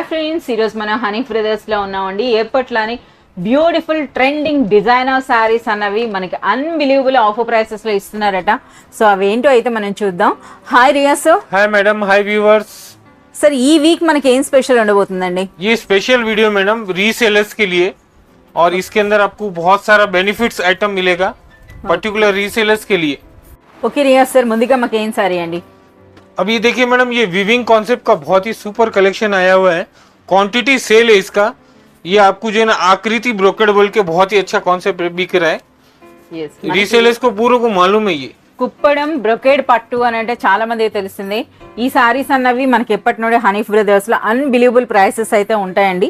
Hi friends, ఈరోజు మనం honey brothers లో ఉన్నామండి. ఎప్పట్లానే బ్యూటిఫుల్ ట్రెండింగ్ డిజైనర్ శారీస్ అన్నవి మనకి అన్బిలీవబుల్ ఆఫర్ ప్రైసెస్ లో ఇస్తున్నారట. సో అవేంటో అయితే మనం చూద్దాం. Hi Riya sir. Hi madam, hi viewers. Sir ఈ వీక్ మనకి ఏం స్పెషల్ ఉండబోతుందండి? ये स्पेशल वीडियो मैडम रीसेलर्स के लिए, और इसके अंदर आपको बहुत सारा बेनिफिट्स आइटम मिलेगा पर्टिकुलर रीसेलर्स के लिए। ఓకే రియా సార్, ముందుగా మాకు ఏం సారీ అండి? अभी देखिए मैडम, ये विविंग कॉन्सेप्ट का बहुत ही सुपर कलेक्शन आया हुआ है। क्वांटिटी सेल है इसका। ये आपको जो है ना आकृति ब्रोकेड बोल के बहुत ही अच्छा कॉन्सेप्ट बिक रहा है। రీసేలర్స్ को पूरा को मालूम है। ये కుప్పడం బ్రొకేడ్ పట్టు అని అంటే చాలా మంది తెలిసిందే. ఈ సారీస్ అన్నవి మనకి ఎప్పటి నుండి హనీ బ్రదర్స్ లో అన్బిలీవబుల్ ప్రైసెస్ అయితే ఉంటాయండి.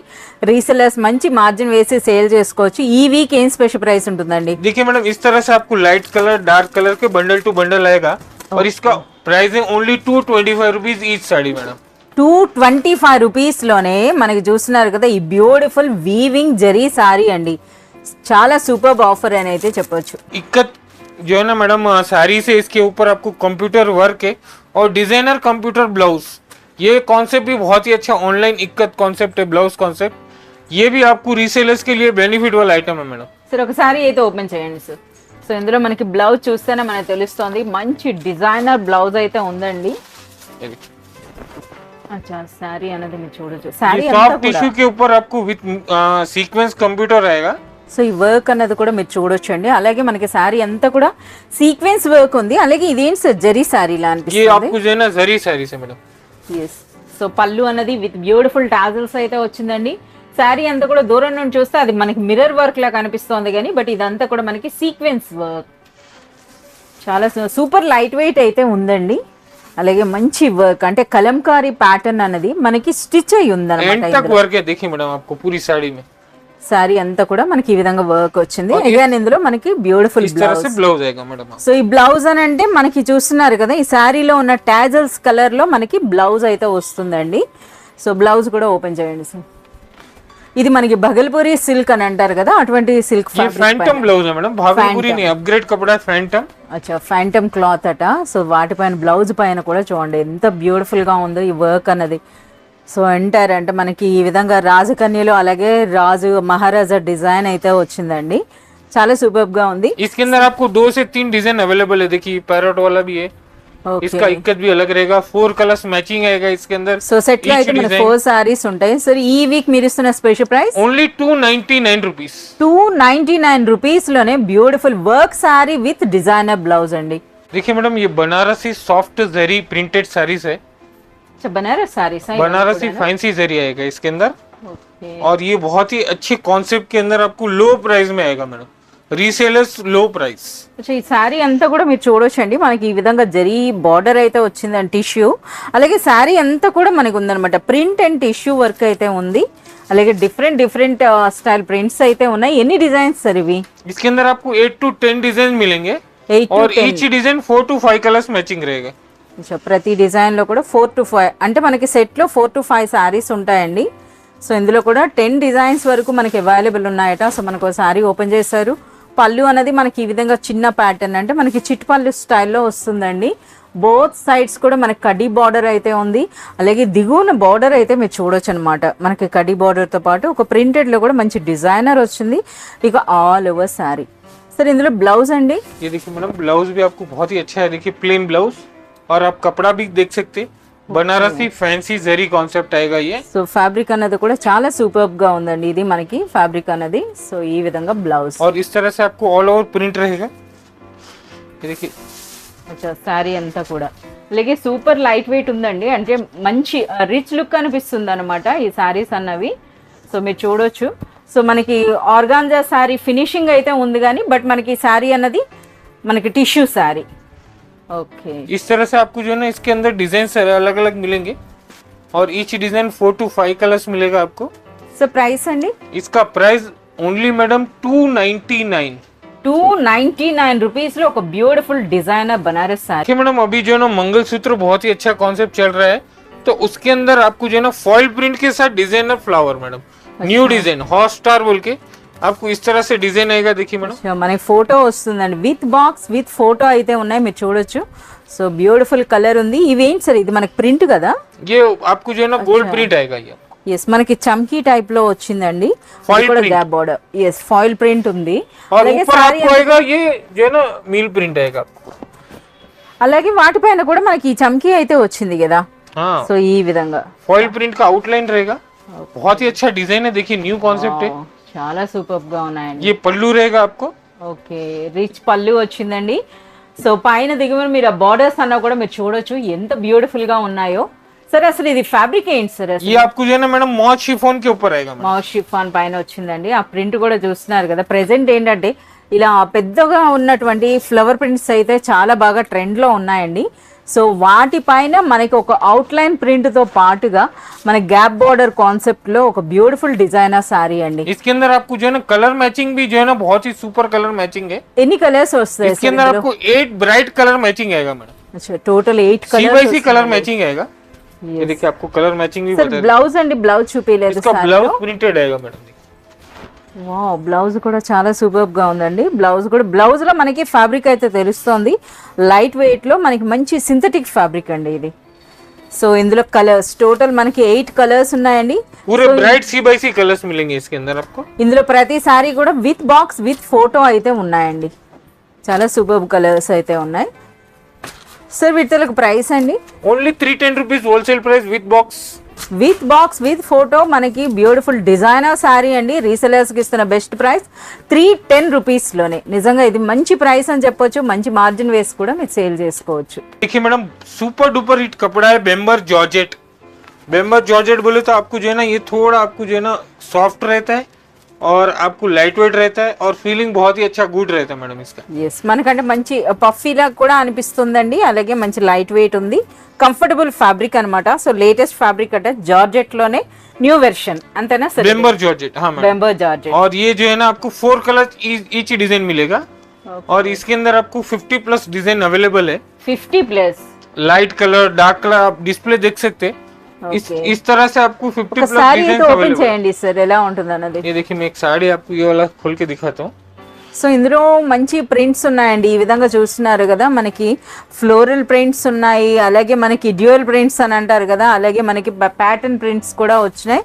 రీసెలర్స్ మంచి మార్జిన్ వేసి సేల్ చేసుకోవచ్చు. ఈ వీక్ ఏం స్పెషల్ ప్రైస్ ఉంటుందండి? देखिए मैडम, इस तरह से आपको लाइट कलर डार्क कलर के बंडल टू बंडल आएगा, और इसका pricing only 225 rupees each sari madam. 225 rupees లోనే మనకి చూస్తున్నారు కదా, ఈ బ్యూటిఫుల్ వీవింగ్ జరీ సారీ అండి. చాలా సూపర్ ఆఫర్ అని అయితే చెప్పొచ్చు. इक्कत जो है ना मैडम साड़ी से इसके ऊपर आपको कंप्यूटर वर्क है और डिजाइनर कंप्यूटर ब्लाउज। ये कॉन्सेप्ट भी बहुत ही अच्छा ऑनलाइन इक्कत कॉन्सेप्ट है, ब्लाउज कॉन्सेप्ट। ये भी आपको रीसेलर्स के लिए बेनिफिट वाला आइटम है मैडम। సార్ ఒకసారి అయితే ఓపెన్ చేయండి సార్. సో ఇందులో మనకి బ్లౌజ్ చూస్తేనే మనకు తెలుస్తుంది, మంచి డిజైనర్ బ్లౌజ్ అయితే ఉందండి. అచ్చా, సారీ అనేది మీరు చూడొచ్చు. సారీ सॉफ्ट टिश्यू के ऊपर आपको विथ सीक्वेंस कंप्यूटर आएगा। సో ఈ వర్క్ అన్నది కూడా మీరు చూడొచ్చు అండి. అలాగే మనకి సారీ అంతా కూడా సీక్వెన్స్ వర్క్ ఉంది. అలాగే ఇదేంటి సార్, జరీ సారీ లా ये అనిపిస్తుంది. आपको जो है ना जरी साड़ी से मैडम। ఎస్. సో పళ్ళు అన్నది విత్ బ్యూటిఫుల్ టాజల్స్ అయితే వచ్చిందండి. శారీ అంతా కూడా దూరం నుండి చూస్తే అది మనకి మిర్రర్ వర్క్ లా కనిపిస్తోంది కానీ, బట్ ఇదంతా కూడా మనకి సీక్వెన్స్ వర్క్. చాలా సూపర్ లైట్ వెయిట్ అయితే ఉందండి. అలాగే మంచి వర్క్, అంటే కలంకారీ ప్యాటర్న్ అన్నది మనకి స్టిచ్ అయి एंड ఉందన్నమాట. तक वर्क है, देखिए मैडम आपको पूरी साड़ी में శారీ అంతా కూడా మనకి ఈ విధంగా వర్క్ వచ్చింది. అగైన్ ఇందులో మనకి బ్యూటిఫుల్ इस तरह से ब्लाउज आएगा मैडम। సో ఈ బ్లౌజ్ అని అంటే మనకి చూస్తున్నారు కదా, ఈ శారీలో ఉన్న టాజల్స్ కలర్ లో మనకి బ్లౌజ్ అయితే వస్తుందండి. సో బ్లౌజ్ కూడా ఓపెన్ చేయండి సార్. ఇది మనకి భగల్పూరి సిల్క్ అని అంటారు కదా, అటువంటి సిల్క్ ये फैंटम ब्लाउज है मैडम, भागलपुरी नहीं, अपग्रेड कपड़ा है फैंटम। అచ్చా, ఫ్యాంటమ్ క్లాత్ అట. సో వాటిపైన బ్లౌజ్ పైన కూడా చూడండి ఎంత బ్యూటిఫుల్ గా ఉందో ఈ వర్క్ అన్నది. సో అంటారు అంటే మనకి ఈ విధంగా రాజకన్యలో అలాగే రాజు మహారాజా డిజైన్ అయితే వచ్చిందండి. చాలా సూపర్ గా ఉంది. इसके अंदर आपको 2 से 3 डिजाइन अवेलेबल है। देखिए पैरोट वाला भी है, इसका इक्कत भी अलग रहेगा। 4 कलर्स मैचिंग आएगा इसके अंदर। సో సెట్ లో అయితే మనకి 4 సారీస్ ఉంటాయి. సో ఈ వీక్ మీరు ఇస్తున్న special price only 299 rupees. 299 rupees లోనే beautiful work sari with designer blouse అండి. देखिए मैडम, ये बनारसी सॉफ्ट जरी प्रिंटेड साड़ीज है। బనారస్ సారీస్, बनारसी फैंसी जरी आएगा इसके अंदर, और ये बहुत ही अच्छे कॉन्सेप्ट के अंदर आपको लो प्राइस में आएगा मैडम। రీసేలర్స్ లో ప్రైస్. ఈ శారీ అంతా కూడా మీరు చూడొచ్చండి, మనకి ఈ విధంగా జరీ బార్డర్ అయితే వచ్చిందండి, టిష్యూ. అలాగే శారీ అంతా కూడా మనకు ఉందన్నమాట, ప్రింట్ అండ్ టిష్యూ వర్క్ అయితే ఉంది. అలాగే డిఫరెంట్ స్టైల్ ప్రింట్స్ అయితే ఉన్నాయి. ఎన్ని డిజైన్స్ సార్ ఇవి? इसके अंदर आपको 8 to 10 डिजाइन मिलेंगे, और each design 4 to 5 colours matching रहेगा। ప్రతి డిజైన్ లో కూడా 4 to 5 అంటే మనకి సెట్ లో 4 to 5 శారీస్ ఉంటాయండి. సో ఇందులో కూడా 10 డిజైన్స్ వరకు మనకి అవైలబుల్ ఉన్నాయట. సో మనకు శారీ ఓపెన్ చేశారు. పళ్ళు అనేది మనకి ఈ విధంగా చిన్న ప్యాటర్న్, అంటే మనకి చిట్ పళ్ళు స్టైల్లో వస్తుందండి. బోత్ సైడ్స్ కూడా మనకి కడ్డీ బార్డర్ అయితే ఉంది. అలాగే దిగువన బార్డర్ అయితే మీరు చూడొచ్చు అనమాట. మనకి కడ్డీ బార్డర్తో పాటు ఒక ప్రింటెడ్లో కూడా మంచి డిజైనర్ వచ్చింది. ఇక ఆల్ ఓవర్ శారీ. సరే ఇందులో బ్లౌజ్ అండి. ये देखिए मैडम, ब्लाउज भी आपको बहुत ही अच्छा है। देखिए प्लेन ब्लाउज, और आप कपड़ा भी देख सकते, बनारसी फैंसी जरी कॉन्सेप्ट आएगा ये। సో ఫ్యాబ్రిక్ అన్నది కూడా చాలా సూపర్ గా ఉందండి. ఇది మనకి ఫ్యాబ్రిక్ అన్నది. సో ఈ విధంగా బ్లౌజ్, और इस तरह से आपको ऑल ओवर प्रिंट रहेगा। ये देखिए అచ్చా, శారీ అంతా కూడా అలాగే సూపర్ లైట్ వెయిట్ ఉందండి. అంటే మంచి రిచ్ లుక్ అనిపిస్తుంది అనమాట ఈ శారీస్ అన్నవి. సో మీరు చూడొచ్చు. సో మనకి ఆర్గాంజా శారీ ఫినిషింగ్ అయితే ఉంది కానీ, బట్ మనకి శారీ అన్నది మనకి టిష్యూ శారీ. ఓకే, इस तरह से आपको जो है ना इसके अंदर डिजाइन अलग अलग मिलेंगे, और ईच डिजाइन 4 to 5 कलर्स मिलेगा आपको। సో ప్రైస్ అండి? इसका प्राइस ओनली मैडम 299। 299 రూపీస్ లో ఒక బ్యూటిఫుల్ డిజైనర్ బనారస్ శారీ. देखिए मैडम, अभी जो है ना मंगलसूत्र बहुत ही अच्छा कॉन्सेप्ट चल रहा है, तो उसके अंदर आपको जो है ना फॉइल प्रिंट के साथ designer flower madam, new design hot star बोल के आपको इस तरह से डिजाइन आएगा। देखिए मैडम, మనకి ఫోటో వస్తుందండి, విత్ బాక్స్ విత్ ఫోటో అయితే ఉన్నాయి, మీరు చూడొచ్చు. సో బ్యూటిఫుల్ కలర్ ఉంది. ఇవేంటి సార్, ఇది మనకి ప్రింట్ కదా? ये आपको जो है ना गोल्ड प्रिंट आएगा ये। ఎస్ మనకి చమ్కీ టైప్ లో వచ్చిందండి, Foil ఇది కూడా print. Gap border. Yes foil print ఉంది. और అలాగే ऊपर సారీ आपको आएगा ये जो है ना मील प्रिंट आएगा आपको। అలాగే వాటిపైన కూడా మనకి ఈ చమ్కీ అయితే వచ్చింది కదా. हाँ సో ఈ విధంగా फॉइल प्रिंट का आउटलाइन रहेगा, बहुत ही अच्छा डिजाइन है, देखिए न्यू कॉन्सेप्ट है। చాలా సూపర్ గా ఉన్నాయండి. ये पल्लू रहेगा आपको, ఓకే రిచ్ పళ్ళు వచ్చిందండి. సో పైన దిగువన మీరు ఆ బార్డర్స్ అన్నా కూడా మీరు చూడొచ్చు ఎంత బ్యూటిఫుల్ గా ఉన్నాయో. సరే అసలు ఇది ఫ్యాబ్రిక్ ఏంటి సార్? ये आपको जो है ना मैडम मॉच शिफॉन के ऊपर आएगा मैडम। మౌస్ షిఫాన్ పైన వచ్చిందండి. ఆ ప్రింట్ కూడా చూస్తున్నారు కదా. ప్రెసెంట్ ఏంటంటే ఇలా పెద్దగా ఉన్నటువంటి ఫ్లవర్ ప్రింట్స్ అయితే చాలా బాగా ట్రెండ్ లో ఉన్నాయండి. సో వాటిపైన మనకి ఒక అవుట్లైన్ ప్రింట్ తో పాటుగా మన గ్యాప్ బోర్డర్ కాన్సెప్ట్ లో ఒక బ్యూటిఫుల్ డిజైనర్ సారీ అండి. इसके अंदर आपको जो है ना कलर मैचिंग भी जो है ना बहुत ही सुपर कलर मैचिंग है। ఎన్ని కలర్స్ వస్తాయి इसके अंदर आपको 8 ब्राइट कलर मैचिंग आएगा मैडम, టోటల్ 8 सी बाई కలర్స్? सी कलर मैचिंग आएगा। ये देखिए आपको कलर मैचिंग भी సార్ बता బ్లౌజ్ అండి, బ్లౌజ్ చూపించలేదు इसका సార్. ब्लाउज प्रिंटेड आएगा मैडम। వావ్ బ్లౌజ్ కూడా చాలా సూపర్ గా ఉందండి. బ్లౌజ్ లో మనకి ఫ్యాబ్రిక్ అయితే తెలుస్తోంది, లైట్ వెయిట్ లో మనకి మంచి సింథటిక్ ఫ్యాబ్రిక్ అండి ఇది. సో ఇందులో కలర్స్ టోటల్ మనకి 8 కలర్స్ ఉన్నాయండి. पूरे ब्राइट सी बाई सी कलर्स मिलेंगे इसके अंदर आपको। ఇందులో ప్రతి సారీ కూడా విత్ బాక్స్ విత్ ఫోటో అయితే ఉన్నాయండి. చాలా సూపర్ కలర్స్ అయితే ఉన్నాయి. సార్ వీటికి ప్రైస్ అండి? Only 310 rupees wholesale price with box. With box with photo మనకి బ్యూటిఫుల్ డిజైనర్ శారీ అండి. రీసెలర్స్ కి ఇస్తున్న బెస్ట్ ప్రైస్ 310 రూపీస్ లోనే. నిజంగా ఇది మంచి ప్రైస్ అని చెప్పొచ్చు, మంచి మార్జిన్ వేసి కూడా మీరు సేల్ చేసుకోవచ్చు. देखिए मैडम सुपर डुपर हिट कपड़ा है बेम्बर जॉर्जेट। बेम्बर जॉर्जेट बोले तो आपको जो है ना ये थोड़ा आपको जो है ना सॉफ्ट रहता है और आपको लाइट वेट रहता है और फीलिंग बहुत ही अच्छा गुड रहता है मैडम इसका। ఎస్ మనకంటే మంచి పఫీలా కూడా అనిపిస్తుందండి. అలాగే మంచి లైట్ వెయిట్ ఉంది, కంఫర్టబుల్ ఫ్యాబ్రిక్ అన్నమాట. సో లేటెస్ట్ ఫ్యాబ్రిక్ అంటే జార్జెట్ లోనే న్యూ వెర్షన్ అంతేనా సార్? बेम्बर जॉर्जेट हाँ मैडम। బెంబర్ జార్జెట్. और ये जो है ना आपको 4 कलर ईच डिजाइन मिलेगा और इसके अंदर आपको 50 प्लस डिजाइन अवेलेबल है। 50 plus light colour dark colour आप डिस्प्ले देख सकते हैं। इस तरह से आपको 50 प्लस సారీ डिजाइन అయితే ఓపెన్ अवेलेबल है। చేయండి సార్, ఎలా ఉంటుంది అన్నది. ये देखिए मैं एक साड़ी आपको ये वाला खोल के दिखाता हूँ। సో ఇందులో మంచి ప్రింట్స్ ఉన్నాయండి. ఈ విధంగా చూస్తున్నారు కదా, మనకి ఫ్లోరల్ ప్రింట్స్ ఉన్నాయి, అలాగే మనకి డ్యూయల్ ప్రింట్స్ అని అంటారు కదా, అలాగే మనకి ప్యాటర్న్ ప్రింట్స్ కూడా వచ్చినాయి.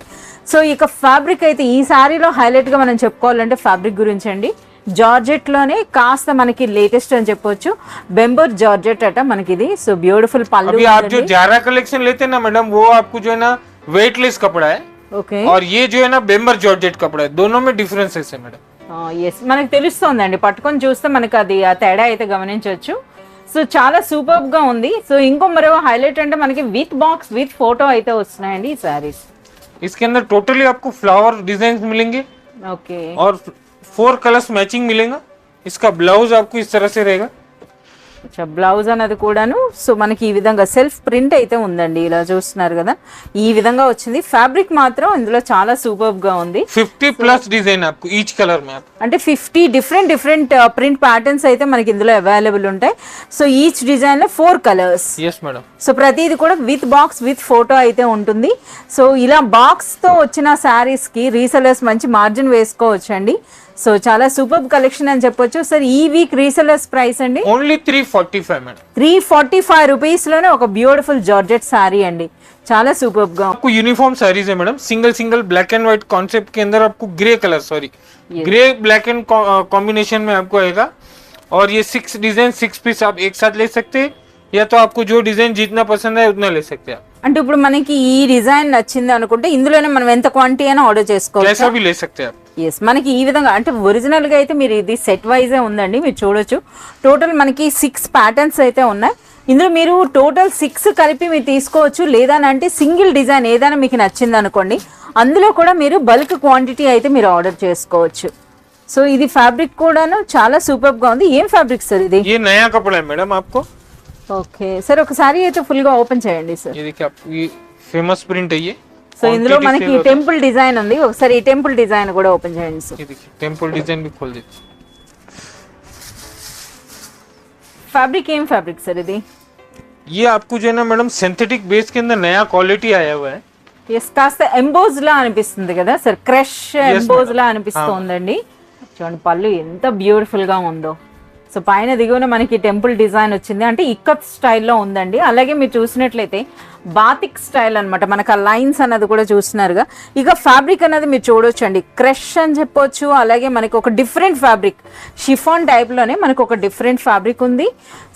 సో ఇక ఫ్యాబ్రిక్ అయితే ఈ సారీలో హైలైట్ గా మనం చెప్పుకోవాలంటే ఫ్యాబ్రిక్ గురించి అండి. జార్జెట్ లోనే కాస్త మనకి లేటెస్ట్ అని చెప్పొచ్చు, బెంబర్ జార్జెట్ అట మనకి ఇది. సో బ్యూటిఫుల్ పళ్ళు. अभी आप जो जारा कलेक्शन लेते हैं ना मैडम वो आपको जो है ना वेटलेस कपड़ा है ఓకే और ये जो है ना बेम्बर जॉर्जेट कपड़ा है, दोनों में डिफरेंसेस है मैडम। ఎస్ మనకు తెలుస్తోందండి, పట్టుకొని చూస్తే మనకు అది ఆ తేడా అయితే గమనించవచ్చు. సో చాలా సూపర్ గా ఉంది. సో ఇంకో మరో హైలైట్ అంటే మనకి విత్ బాక్స్ విత్ ఫోటో అయితే వస్తున్నాయండి ఈ సారీస్. इसके अंदर टोटली आपको फ्लावर डिजाइन मिलेंगे ఓకే और 4 कलर्स मैचिंग मिलेगा। इसका ब्लाउज आपको इस तरह से रहेगा। బ్లౌజ్ అన్నది కూడాను సో మనకి ఈ విధంగా సెల్ఫ్ ప్రింట్ అయితే ఉందండి. ఇలా చూస్తున్నారు కదా, ఈ విధంగా వచ్చింది. ఫ్యాబ్రిక్ మాత్రం ఇందులో చాలా సూపర్ గా ఉంది. 50 प्लस डिजाइन आपको ईच कलर में आपको। అంటే 50 డిఫరెంట్ ప్రింట్ ప్యాటర్న్స్ అయితే మనకి ఇందులో అవైలబుల్ ఉంటాయి. సో ఈచ్ డిజైన్ లో 4 కలర్స్. Yes madam. సో ప్రతిది కూడా విత్ బాక్స్ విత్ ఫోటో అయితే ఉంటుంది. సో ఇలా బాక్స్ తో వచ్చిన శారీస్ కి రీసెలర్స్ మంచి మార్జిన్ వేసుకోవచ్చు అండి. సో చాలా సూపర్ కలెక్షన్ అని చెప్పొచ్చు. సార్ ఈ వీక్ రీసెలర్స్ ప్రైస్ అండి ओनली 345 मैडम। 345 రూపీస్ లోనే ఒక బ్యూటిఫుల్ జార్జెట్ శారీ అండి. చాలా సూపర్ గా. आपको यूनिफॉर्म साड़ीज है madam, single black and white concept के अंदर आपको grey colour grey black and combination में आपको आएगा और ये 6 डिजाइन 6 पीस आप एक साथ ले सकते हैं या तो आपको जो डिजाइन जितना पसंद है उतना ले सकते हैं आप। అంటే ఇప్పుడు మనకి ఈ డిజైన్ నచ్చింది అనుకుంటే ఇందులోనే మనం ఎంత క్వాంటిటీ అయినా ఆర్డర్ చేసుకోవచ్చు. कैसा भी ले सकते हैं आप। ఎస్ మనకి ఈ విధంగా అంటే ఒరిజినల్ గా అయితే మీరు ఇది సెట్ వైజే ఉందండి, మీరు చూడొచ్చు. టోటల్ మనకి 6 ప్యాటర్న్స్ అయితే ఉన్నాయి. ఇందులో మీరు టోటల్ 6 కలిపి మీరు తీసుకోవచ్చు, లేదా అంటే సింగిల్ డిజైన్ ఏదైనా మీకు నచ్చింది అనుకోండి, అందులో కూడా మీరు బల్క్ క్వాంటిటీ అయితే మీరు ఆర్డర్ చేసుకోవచ్చు. సో ఇది ఫ్యాబ్రిక్ కూడాను చాలా సూపర్ గా ఉంది. ఏం ఫ్యాబ్రిక్ సార్ ఇది? ये नया कपड़ा है मैडम आपको। ఓకే సార్ ఒకసారి అయితే ఫుల్ గా ఓపెన్ చేయండి సార్. ये देखिए आप ये फेमस प्रिंट है ये। సో ఇందులో మనకి టెంపుల్ డిజైన్ ఉంది, ఒకసారి ఈ టెంపుల్ డిజైన్ కూడా ఓపెన్ చేయండి సార్. ये देखिए टेंपल डिजाइन भी खोल देते। ఫ్యాబ్రిక్ ఏం ఫ్యాబ్రిక్ సార్ ఇది? ये आपको जो है ना मैडम सिंथेटिक बेस के अंदर नया क्वालिटी आया हुआ है। ఎస్ కాస్త ఎంబోజ్ లా అనిపిస్తుంది కదా సార్, క్రష్ ఎంబోజ్ లా అనిపిస్తోందండి. చూడండి పళ్ళు ఎంత బ్యూటిఫుల్ గా ఉందో. సో పైన దిగువన మనకి టెంపుల్ డిజైన్ వచ్చింది, అంటే ఇక్కత్ స్టైల్లో ఉందండి. అలాగే మీరు చూసినట్లయితే బాతిక్ స్టైల్ అనమాట, మనకు ఆ లైన్స్ అన్నది కూడా చూస్తున్నారుగా. ఇక ఫ్యాబ్రిక్ అనేది మీరు చూడొచ్చు అండి, క్రష్ అని చెప్పొచ్చు. అలాగే మనకి ఒక డిఫరెంట్ ఫ్యాబ్రిక్, షిఫాన్ టైప్లోనే మనకు ఒక డిఫరెంట్ ఫ్యాబ్రిక్ ఉంది.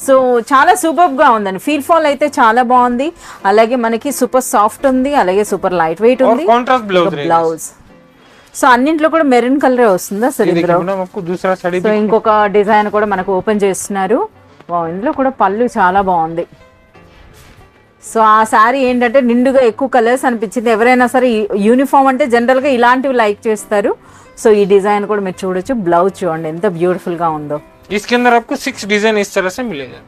సో చాలా సూపర్గా ఉందండి, ఫీల్ ఫాల్ అయితే చాలా బాగుంది. అలాగే మనకి సూపర్ సాఫ్ట్ ఉంది, అలాగే సూపర్ లైట్ వెయిట్ ఉంది. బ్లౌజ్ సో అన్నింట్లో కూడా మెరూన్ కలరే వస్తుందా సార్ ఇందులో? సో ఇంకొక డిజైన్ కూడా మనకు ఓపెన్ చేస్తున్నారు. ఇందులో కూడా పళ్ళు చాలా బాగుంది. సో ఆ శారీ ఏంటంటే నిండుగా ఎక్కువ కలర్స్ అనిపించింది. ఎవరైనా సరే యూనిఫామ్ అంటే జనరల్గా ఇలాంటివి లైక్ చేస్తారు. సో ఈ డిజైన్ కూడా మీరు చూడొచ్చు. బ్లౌజ్ చూడండి ఎంత బ్యూటిఫుల్ గా ఉందో. इसके अंदर आपको 6 डिजाइन इस तरह से मिलेगा.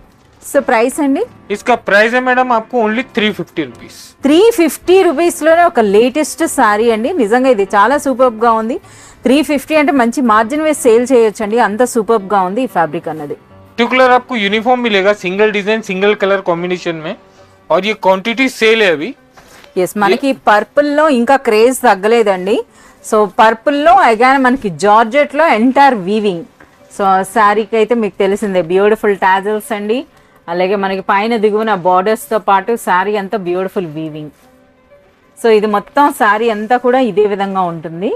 సో ప్రైస్ అండి? इसका प्राइस है मैडम आपको ओनली 350 रुपीस. 350 రూపీస్లోనే ఒక లేటెస్ట్ శారీ అండి. నిజంగా ఇది చాలా సూపర్గా ఉంది. 350 అంటే మంచి మార్జిన్ వేసి సేల్ చేయొచ్చు అండి, అంత సూపర్గా ఉంది ఈ ఫ్యాబ్రిక్ అన్నది. पर्टिकुलर आपको यूनिफॉर्म मिलेगा, single design single colour combination में, और ये क्वांटिटी सेल है अभी. ఎస్, మనకి పర్పుల్లో ఇంకా క్రేజ్ తగ్గలేదండి. సో పర్పుల్లో అగైన్ మనకి జార్జెట్లో ఎంటైర్ వీవింగ్. సో శారీకి అయితే మీకు తెలిసిందే బ్యూటిఫుల్ టాజల్స్ అండి. అలాగే మనకి పైన దిగువన బార్డర్స్తో పాటు శారీ అంతా బ్యూటిఫుల్ వీవింగ్. సో ఇది మొత్తం శారీ అంతా కూడా ఇదే విధంగా ఉంటుంది.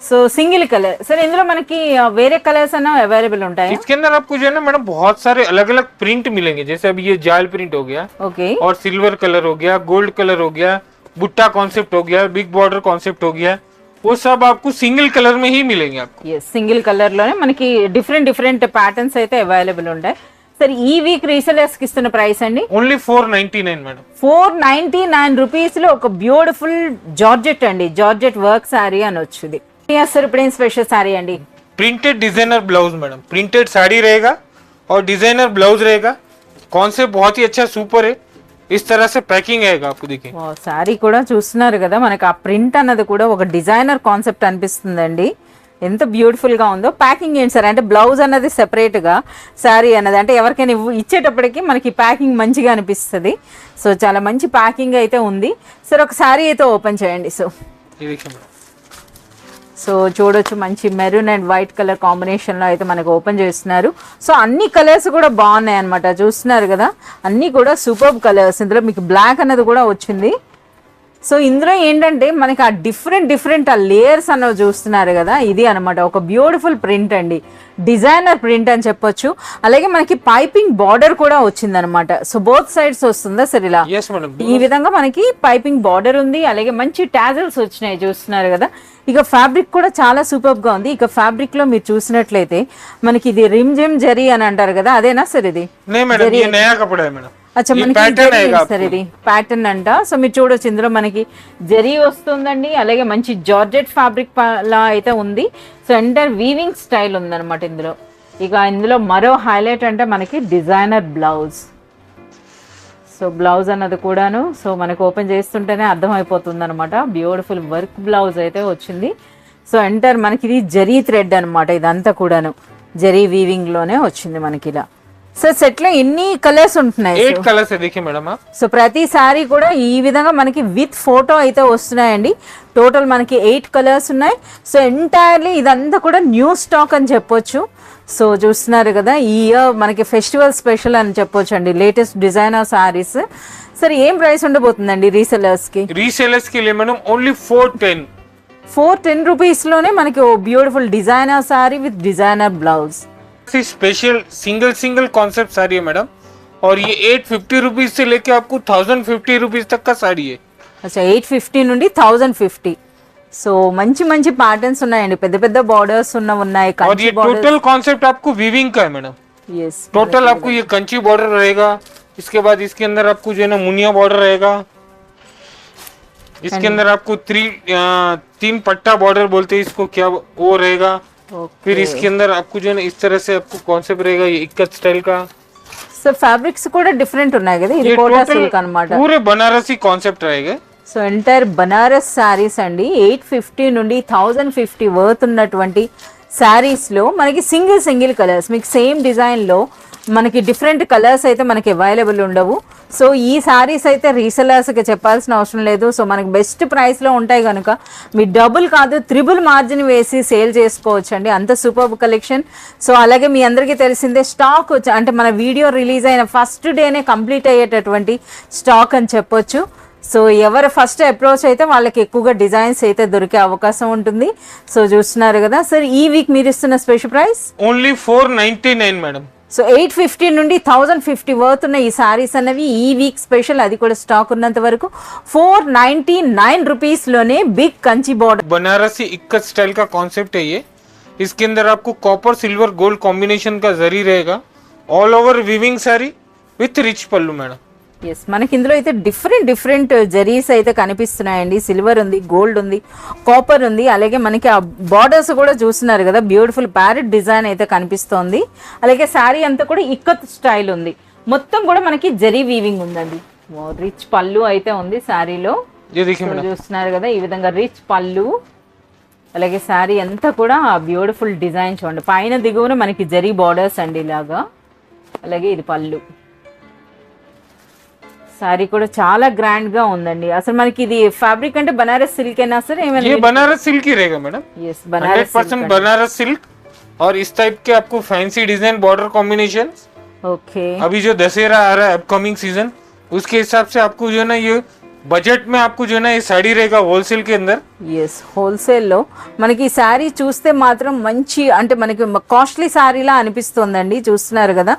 సో సింగిల్ కలర్ सर, ఇందులో మనకి వేరే కలర్స్ అన్న అవైలబుల్ ఉంటాయి? इसके अंदर आपको जो है ना मैडम बहुत सारे अलग अलग प्रिंट मिलेंगे. जैसे अभी ये जाल प्रिंट हो गया, ओके, और सिल्वर कलर हो गया, गोल्ड कलर हो गया, बुट्टा कॉन्सेप्ट हो गया, बिग बॉर्डर कॉन्सेप्ट हो गया, वो सब आपको सिंगल कलर में ही मिलेंगे आपको. yes, సింగిల్ కలర్ లోనే మనకి డిఫరెంట్ డిఫరెంట్ ప్యాటర్న్స్ అయితే అవైలబుల్ ఉంటాయి. సరే ఈ వీక్ రీసెలర్స్ కి ఇస్తున్న ప్రైస్ అండి ఓన్లీ 499 మేడం. 499 రూపీస్ లో ఒక బ్యూటిఫుల్ జార్జెట్ అండి, జార్జెట్ వర్క్ సారీ అని వచ్చింది. सर ఇప్పుడు స్పెషల్ సారీ అండి, printed designer blouse madam, printed sari रहेगा और डिजाइनर ब्लाउज रहेगा. कॉन्सेप्ट बहुत ही अच्छा सुपर है. इस तरह से पैकिंग आएगा आपको. देखिए సారీ కూడా చూస్తున్నారు కదా, మనకి ఆ ప్రింట్ అన్నది కూడా ఒక డిజైనర్ కాన్సెప్ట్ అనిపిస్తుందండి. ఎంత బ్యూటిఫుల్ గా ఉందో. ప్యాకింగ్ ఏంటి సార్? అంటే బ్లౌజ్ అన్నది సెపరేట్ గా, శారీ అన్నది అంటే ఎవరికైనా ఇచ్చేటప్పటికి మనకి ప్యాకింగ్ మంచిగా అనిపిస్తుంది. సో చాలా మంచి ప్యాకింగ్ అయితే ఉంది. సార్ ఒక శారీ అయితే ఓపెన్ చేయండి. సో చూడొచ్చు, మంచి మెరూన్ అండ్ వైట్ కలర్ కాంబినేషన్లో అయితే మనకు ఓపెన్ చేస్తున్నారు. సో అన్ని కలర్స్ కూడా బాగున్నాయి అనమాట, చూస్తున్నారు కదా, అన్నీ కూడా సూపర్ కలర్స్. ఇందులో మీకు బ్లాక్ అనేది కూడా వచ్చింది. సో ఇందులో ఏంటంటే మనకి ఆ డిఫరెంట్ ఆ లేయర్స్ అన్నవి చూస్తున్నారు కదా, ఇది అనమాట ఒక బ్యూటిఫుల్ ప్రింట్ అండి, డిజైనర్ ప్రింట్ అని చెప్పొచ్చు. అలాగే మనకి పైపింగ్ బార్డర్ కూడా వచ్చింది అనమాట. సో బోత్ సైడ్స్ వస్తుందా సార్ ఇలా? ఈ విధంగా మనకి పైపింగ్ బార్డర్ ఉంది. అలాగే మంచి టాజల్స్ వచ్చినాయి చూస్తున్నారు కదా. ఇక ఫ్యాబ్రిక్ కూడా చాలా సూపర్ గా ఉంది. ఇక ఫ్యాబ్రిక్ లో మీరు చూసినట్లయితే మనకి ఇది రిమ్ జిమ్ జరీ అని అంటారు కదా, అదేనా సార్? ఇది అచ్చా, మనకి సార్ ఇది ప్యాటర్న్ అంట. సో మీరు చూడొచ్చు, ఇందులో మనకి జరీ వస్తుందండి. అలాగే మంచి జార్జెట్ ఫ్యాబ్రిక్ లా అయితే ఉంది. సో ఎంటైర్ వీవింగ్ స్టైల్ ఉందన్నమాట ఇందులో. ఇక ఇందులో మరో హైలైట్ అంటే మనకి డిజైనర్ బ్లౌజ్. సో బ్లౌజ్ అన్నది కూడాను సో మనకు ఓపెన్ చేస్తుంటేనే అర్థమైపోతుంది అనమాట. బ్యూటిఫుల్ వర్క్ బ్లౌజ్ అయితే వచ్చింది. సో ఎంటర్ మనకి ఇది జరీ థ్రెడ్ అనమాట, ఇదంతా కూడాను జరీ వీవింగ్ లోనే వచ్చింది మనకి ఇలా. సార్ సెట్ లో ఎన్ని కలర్స్ ఉంటున్నాయి? 8 కలర్స్ మేడం. సో ప్రతి సారీ కూడా ఈ విధంగా మనకి విత్ ఫోటో అయితే వస్తున్నాయండి. టోటల్ మనకి 8 కలర్స్ ఉన్నాయి. సో ఎంటైర్లీ ఇదంతా కూడా న్యూ స్టాక్ అని చెప్పొచ్చు. సో చూస్తున్నారు కదా, ఈ ఇయర్ మనకి ఫెస్టివల్ స్పెషల్ అని చెప్పొచ్చు అండి, లేటెస్ట్ డిజైనర్ సారీస్. సరే ఏం ప్రైస్ ఉండబోతుందండి రీసెలర్స్ కి? రీసెలర్స్ కి మేడం ఓన్లీ 410 రూపీస్ లోనే మనకి ఓ beautiful designer sari with designer blouse. Special single concept sari है मैडम, और ये 850 रुपीज से लेके आपको 1050 रुपीज तक का साड़ी है. अच्छा, 850 నుండి 1050. సో మంచి మంచి ప్యాటర్న్స్ ఉన్నాయండి, పెద్ద పెద్ద బార్డర్స్ ఉన్నాయి. और ये टोटल कॉन्सेप्ट आपको वीविंग का है मैडम. यस, टोटल आपको ये कंची बॉर्डर रहेगा. इसके बाद इसके अंदर आपको जो है ना मुनिया बॉर्डर रहेगा. इसके अंदर आपको 3 पट्टा बॉर्डर बोलते हैं इसको, क्या वो रहेगा. फिर इसके अंदर आपको जो है ना इस तरह से आपको कॉन्सेप्ट रहेगा, ये इक्कत स्टाइल का. సో ఫ్యాబ్రిక్స్ కూడా డిఫరెంట్ ఉన్నాయి కదా, ఇది కోటా సిల్క్ అన్నమాట. पूरे बनारसी कॉन्सेप्ट रहेगा. సో ఎంటైర్ బనారస్ శారీస్ అండి. 850 నుండి 1050 వర్త్ ఉన్నటువంటి శారీస్ లో మనకి సింగిల్ కలర్స్ మీకు సేమ్ డిజైన్ లో మనకి డిఫరెంట్ కలర్స్ అయితే మనకి అవైలబుల్ ఉండవు. సో ఈ సారీస్ అయితే రీసెలర్స్కి చెప్పాల్సిన అవసరం లేదు. సో మనకి బెస్ట్ ప్రైస్లో ఉంటాయి కనుక మీ డబుల్ కాదు త్రిబుల్ మార్జిన్ వేసి సేల్ చేసుకోవచ్చు అండి, అంత సూపర్ కలెక్షన్. సో అలాగే మీ అందరికీ తెలిసిందే స్టాక్ అంటే మన వీడియో రిలీజ్ అయిన ఫస్ట్ డేనే కంప్లీట్ అయ్యేటటువంటి స్టాక్ అని చెప్పొచ్చు. సో ఎవరు ఫస్ట్ అప్రోచ్ అయితే వాళ్ళకి ఎక్కువగా డిజైన్స్ అయితే దొరికే అవకాశం ఉంటుంది. సో చూస్తున్నారు కదా సార్, ఈ వీక్ మీరు ఇస్తున్న special price only 499 madam. So 850 నుండి 1050 వర్త్ ఉన్న ఈ సారీస్ అన్నవి ఈ వీక్ స్పెషల్, అది కూడా స్టాక్ ఉన్నంత వరకు 499 రూపీస్లోనే big Kanchi border Banarasi ikat style का कॉन्सेप्ट है ये. इसके अंदर आपको कॉपर सिल्वर गोल्ड कॉम्बिनेशन का जरी रहेगा. All over weaving sari with rich pallu madam. Yes, మనకి ఇందులో అయితే డిఫరెంట్ జరీస్ అయితే కనిపిస్తున్నాయండి. సిల్వర్ ఉంది, గోల్డ్ ఉంది, కాపర్ ఉంది, అలాగే మనకి ఆ బార్డర్స్ కూడా చూస్తున్నారు కదా, బ్యూటిఫుల్ ప్యారెట్ డిజైన్ అయితే కనిపిస్తోంది. అలాగే శారీ అంతా కూడా ఇక్కత్ స్టైల్ ఉంది, మొత్తం కూడా మనకి జరీ వీవింగ్ ఉందండి. రిచ్ పళ్ళు అయితే ఉంది శారీలో, చూస్తున్నారు కదా ఈ విధంగా రిచ్ పళ్ళు. అలాగే శారీ అంతా కూడా బ్యూటిఫుల్ డిజైన్ చూడండి, పైన దిగువన మనకి జరీ బార్డర్స్ అండి ఇలాగా. అలాగే ఇది పళ్ళు. సారీ కూడా చాలా గ్రాండ్ గా ఉందండి. అసలు మనకి ఇది ఫ్యాబ్రిక్ అంటే బనారస్ సిల్క్ ఏనా సార్? ఏమైనా ये बनारस सिल्क ही रहेगा madam. Yes, Banaras 100% Banaras silk और इस टाइप के आपको fancy design border combination. Okay, अभी जो दशहरा आ रहा है अपकमिंग सीजन, उसके हिसाब से आपको जो है ना ये बजट में आपको जो है ना ये साड़ी रहेगा होलसेल के अंदर. ఎస్, హోల్సేల్లో మనకి ఈ శారీ చూస్తే మాత్రం మంచి అంటే మనకి కాస్ట్లీ శారీలా అనిపిస్తుందండి, చూస్తున్నారు కదా.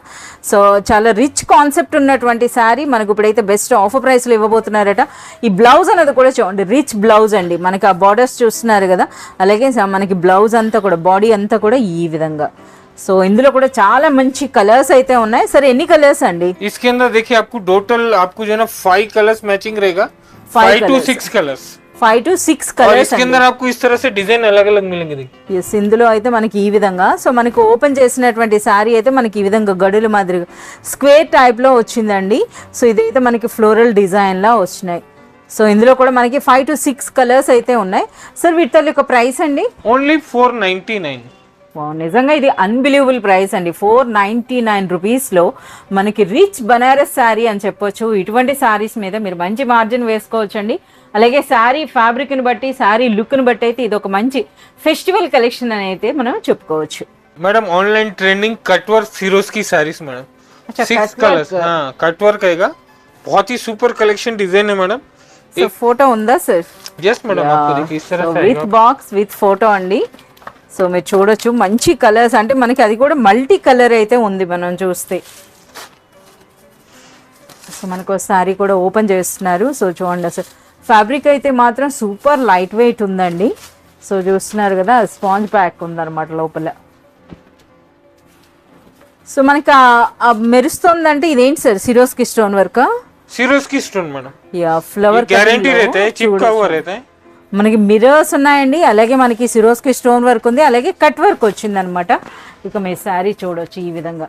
సో చాలా రిచ్ కాన్సెప్ట్ ఉన్నటువంటి శారీ మనకు ఇప్పుడైతే బెస్ట్ ఆఫర్ ప్రైస్లో ఇవ్వబోతున్నారట. ఈ బ్లౌజ్ అనేది కూడా చూడండి, రిచ్ బ్లౌజ్ అండి, మనకి ఆ బార్డర్స్ చూస్తున్నారు కదా. అలాగే మనకి బ్లౌజ్ అంతా కూడా బాడీ అంతా కూడా ఈ విధంగా. సో ఇందులో కూడా చాలా మంచి కలర్స్ అయితే ఉన్నాయి. సరే ఎన్ని కలర్స్ అండి? इसके अंदर देखिए आपको टोटल आपको जो है ना 5 कलर्स मैचिंग रहेगा. 5 to 6 कलर्स. 5 to 6 और కలర్స్ इसके अंदर आपको इस तरह से डिजाइन अलग अलग मिलेंगे. देखिए ఎస్, ఇందులో అయితే మనకి ఈ విధంగా. సో మనకి ఓపెన్ చేసినటువంటి శారీ అయితే మనకి ఈ విధంగా గడుల మాదిరిగా స్క్వేర్ టైప్లో వచ్చిందండి. సో ఇదైతే మనకి ఫ్లోరల్ డిజైన్లా వచ్చినాయి. సో ఇందులో కూడా మనకి 5 to 6 కలర్స్ అయితే ఉన్నాయి. సార్ వీటి యొక్క ప్రైస్ అండి? ఓన్లీ 499. నిజంగా ఇది అన్బిలీవబుల్ ప్రైస్ అండి. 499 రూపీస్లో మనకి రిచ్ బనారస్ శారీ అని చెప్పొచ్చు. ఇటువంటి శారీస్ మీద మీరు మంచి మార్జిన్ వేసుకోవచ్చు అండి. అలాగే శారీ ఫ్యాబ్రిక్ని బట్టి, శారీ లుక్ని బట్టి అయితే ఇది ఒక మంచి ఫెస్టివల్ కలెక్షన్ అని అయితే మనం చెప్పుకోవచ్చు. मैडम ऑनलाइन ट्रेंडिंग कटवर्क सीरोज की साड़ीज मैडम. अच्छा, 6 कलर्स. हाँ, कटवर्क आएगा. बहुत ही सुपर कलेक्शन डिजाइन है मैडम. సో ఫోటో ఉందా సార్? यस मैडम, आपको देखिए इस तरह से విత్ బాక్స్ విత్ ఫోటో అండి. సో మీరు చూడొచ్చు మంచి కలర్స్, అంటే మనకి అది కూడా మల్టీ కలర్ అయితే ఉంది మనం చూస్తే. సో మనకు శారీ కూడా ఓపెన్ చేస్తున్నారు. సో చూడండి అసలు ఫ్యాబ్రిక్ అయితే మాత్రం సూపర్ లైట్ వెయిట్ ఉందండి. సో చూస్తున్నారు కదా, స్పాంజ్ ప్యాక్ ఉందన్నమాట లోపల. సో మనకి మెరుస్తుందంటే ఇదేంటి సార్? సిరోస్కి స్టోన్ వర్క్? सीरोज की stone madam. Yeah, flower guarantee रहता है, चिपका हुआ रहता है. మనకి మిరర్స్ ఉన్నాయండి, అలాగే మనకి సిరోస్కి స్టోన్ వర్క్ ఉంది, అలాగే కట్ వర్క్ వచ్చింది అనమాట. ఇక మీ శారీ చూడొచ్చు ఈ విధంగా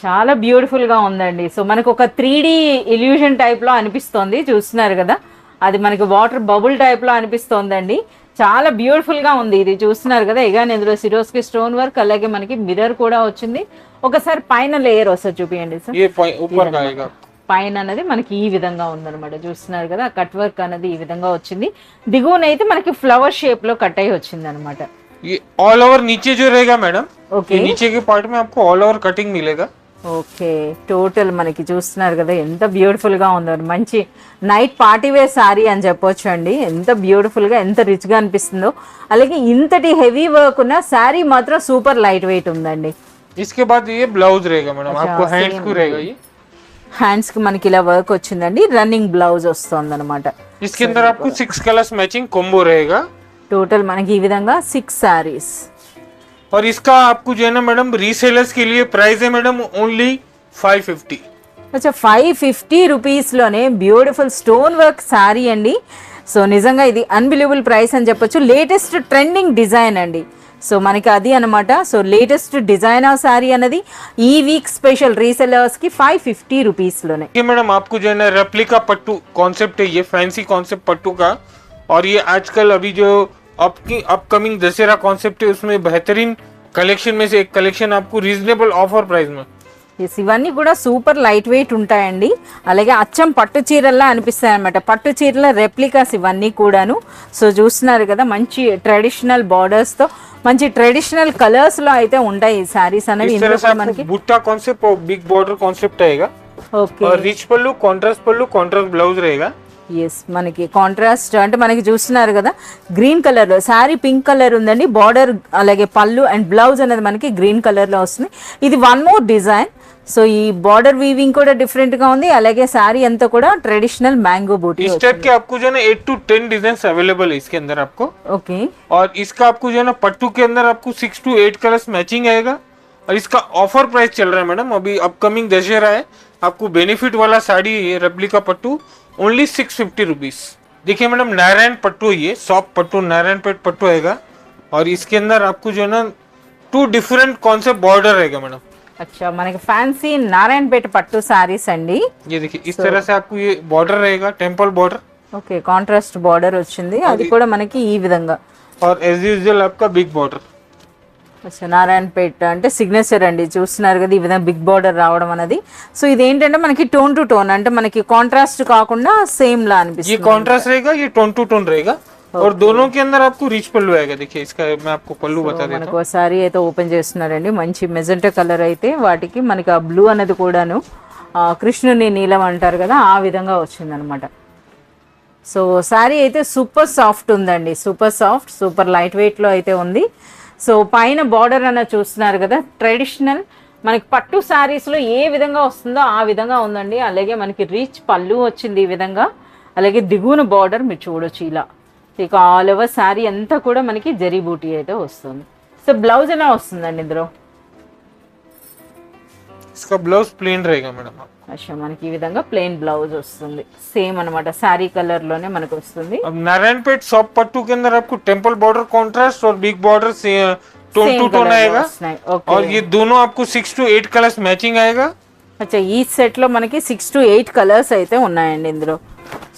చాలా బ్యూటిఫుల్గా ఉందండి. సో మనకు ఒక 3D ఇల్యూషన్ టైప్లో అనిపిస్తోంది, చూస్తున్నారు కదా. అది మనకి వాటర్ బబుల్ టైప్లో అనిపిస్తోందండి. చాలా బ్యూటిఫుల్గా ఉంది ఇది, చూస్తున్నారు కదా. ఇక ఇందులో సిరోస్కి స్టోన్ వర్క్, అలాగే మనకి మిర్రర్ కూడా వచ్చింది. ఒకసారి పైన లేయర్ వస్తుంది చూపించండి సార్. పైన అనేది మనకి ఈ విధంగా ఉందన్నమాట, చూస్తున్నారు కదా. కట్ వర్క్ అనేది ఈ విధంగా వచ్చింది. దిగువనైతే మనకి ఫ్లవర్ షేప్ లో కట్ అయి వచ్చింది అనమాట. ये ऑल ओवर नीचे जो रहेगा मैडम, ఓకే, नीचे के पार्ट में आपको ऑल ओवर कटिंग मिलेगा. ఓకే, టోటల్ మనకి చూస్తున్నారు కదా ఎంత బ్యూటిఫుల్ గా ఉందో. మంచి నైట్ పార్టీ వేర్ సారీ అని చెప్పొచ్చు అండి. ఎంత బ్యూటిఫుల్ గా, ఎంత రిచ్ గా అనిపిస్తుందో. అలాగే ఇంతటి హెవీ వర్క్ ఉన్న సారీ మాత్రం సూపర్ లైట్ వెయిట్ ఉందండి. इसके बाद ये ब्लाउज रहेगा मैडम. आपको हैंड्स को रहेगा ये. హ్యాండ్స్ కి మనకి ఇలా వర్క్ వచ్చిందండి. రన్నింగ్ బ్లౌజ్ వస్తుంది అనమాట. इसके अंदर आपको 6 कलर्स मैचिंग कॉम्बो रहेगा. टोटल మనకి ఈ విధంగా 6 సారీస్. और इसका आपको जो है ना मैडम रीसेलर्स के लिए प्राइस है मैडम ओनली 550. अच्छा, 550 రూపీస్లోనే బ్యూటిఫుల్ స్టోన్ వర్క్ శారీ అండి. సో నిజంగా ఇది అన్బిలీవబుల్ ప్రైస్ అని చెప్పొచ్చు. లేటెస్ట్ ట్రెండింగ్ డిజైన్ అండి. సో మనకి అది అనమాట. సో లేటెస్ట్ డిజైనర్ శారీ అన్నది ఈ వీక్ స్పెషల్ రీసెలర్స్ కి 550 రూపీస్లోనే. ये मैडम आपको जो है ना रेप्लिका पट्टू कॉन्सेप्ट है, ये फैंसी कॉन्सेप्ट पट्टू का. और ये आजकल अभी जो अपकमिंग दशहरा कॉन्सेप्ट है उसमें बेहतरीन कलेक्शन में से एक कलेक्शन आपको रीजनेबल ऑफर प्राइस में ఎస్, ఇవన్నీ కూడా సూపర్ లైట్ వెయిట్ ఉంటాయండి. అలాగే అచ్చం పట్టు చీరల్లా అనిపిస్తాయి అనమాట. పట్టు చీరల రెప్లికాస్ ఇవన్నీ కూడాను. సో చూస్తున్నారు కదా, మంచి ట్రెడిషనల్ బార్డర్స్తో మంచి ట్రెడిషనల్ కలర్స్లో అయితే ఉంటాయి ఈ శారీస్ అనేవి. ఇందులో కూడా మనకి బుట్टा कॉन्सेप्ट और बिग बॉर्डर कॉन्सेप्ट रहेगा ఓకే. और रिच पल्लू, कॉन्ट्रास्ट ब्लाउज रहेगा. ఎస్, మనకి కాంట్రాస్ట్ అంటే మనకి చూస్తున్నారు కదా, green colour sari pink colour ఉందండి. బార్డర్ అలాగే పళ్ళు అండ్ బ్లౌజ్ అనేది మనకి గ్రీన్ కలర్లో వస్తుంది. ఇది వన్ మోర్ డిజైన్. సో ఈ బార్డర్ వీవింగ్ కూడా డిఫరెంట్ గా ఉంది. అలాగే శారీ అంతా కూడా ట్రెడిషనల్ మ్యాంగో బూటీ. इस टाइप के आपको जो है ना 8 to 10 डिजाइन अवेलेबल है इसके अंदर आपको. ओके. और इसका आपको जो है ना पट्टू के अंदर आपको 6 to 8 कलर्स मैचिंग आएगा. और इसका ऑफर प्राइस चल रहा है मैडम, अभी अपकमिंग दशहरा है. आपको बेनिफिट वाला साड़ी रेप्लिका पट्टू ओनली 650 रुपीज. देखिए मैडम, नारायण पट्टू, ये सॉफ्ट पट्टू नारायण पेट पट्टू आएगा. और इसके अंदर आपको जो है ना 2 डिफरेंट कॉन्सेप्ट बॉर्डर रहेगा मैडम. अच्छा, మనకి ఫ్యాన్సీ నారాయణపేట పట్టు సారీస్ అండి. ये देखिए इस तरह से आपको ये बॉर्डर रहेगा, temple border. Okay, contrast border వచ్చింది. అది కూడా మనకి ఈ విధంగా. और एज यूजुअल आपका बिग बॉर्डर. అచ్చా, నారాయణపేట అంటే సిగ్నేచర్ అండి. చూస్తున్నారు కదా, ఈ విధంగా బిగ్ బార్డర్ రావడం అనేది. సో ఇది ఏంటంటే మనకి టోన్ టు టోన్, అంటే మనకి కాంట్రాస్ట్ కాకుండా సేమ్ లా ये అనిపిస్తుంది. कॉन्ट्रास्ट रहेगा, ये टोन टू टोन रहेगा. और दोनों के अंदर आपको रिच पल्लू आएगा. देखिए इसका मैं आपको पल्लू बता देता మనకు సారీ అయితే ఓపెన్ చేస్తున్నారండి. మంచి మెజెంటా కలర్ అయితే వాటికి మనకి ఆ బ్లూ అనేది కూడాను కృష్ణుని నీలం అంటారు కదా, ఆ విధంగా వచ్చిందనమాట. సో సారీ అయితే సూపర్ సాఫ్ట్ ఉందండి. సూపర్ సాఫ్ట్, సూపర్ లైట్ వెయిట్లో అయితే ఉంది. సో పైన బార్డర్ అన్న చూస్తున్నారు కదా, ట్రెడిషనల్ మనకి పట్టు శారీస్లో ఏ విధంగా వస్తుందో ఆ విధంగా ఉందండి. అలాగే మనకి రిచ్ పళ్ళు వచ్చింది ఈ విధంగా. అలాగే దిగువన బార్డర్ మీరు చూడొచ్చు ఇలా. ఇక ఆల్ ఓవర్ శారీ అంతా కూడా మనకి జరీ బూటీ అయితే వస్తుంది. సో బ్లౌజ్ ఎలా వస్తుందండి ఇందులో? इसका ब्लाउज प्लेन रहेगा मैडम. అచ్చా, మనకి ఈ విధంగా ప్లెయిన్ బ్లౌజ్ వస్తుంది. సేమ్ అన్నమాట, శారీ కలర్ లోనే మనకు వస్తుంది. अब नारायण पेट सॉफ्ट पट्टू के अंदर आपको टेम्पल बॉर्डर कॉन्ट्रास्ट और बिग बॉर्डर से टोन टू टोन आएगा. और ये दोनों आपको 6 to 8 कलर्स मैचिंग आएगा. అచ్చా, ఈ సెట్ లో మనకి 6 to 8 కలర్స్ అయితే ఉన్నాయండి ఇందులో.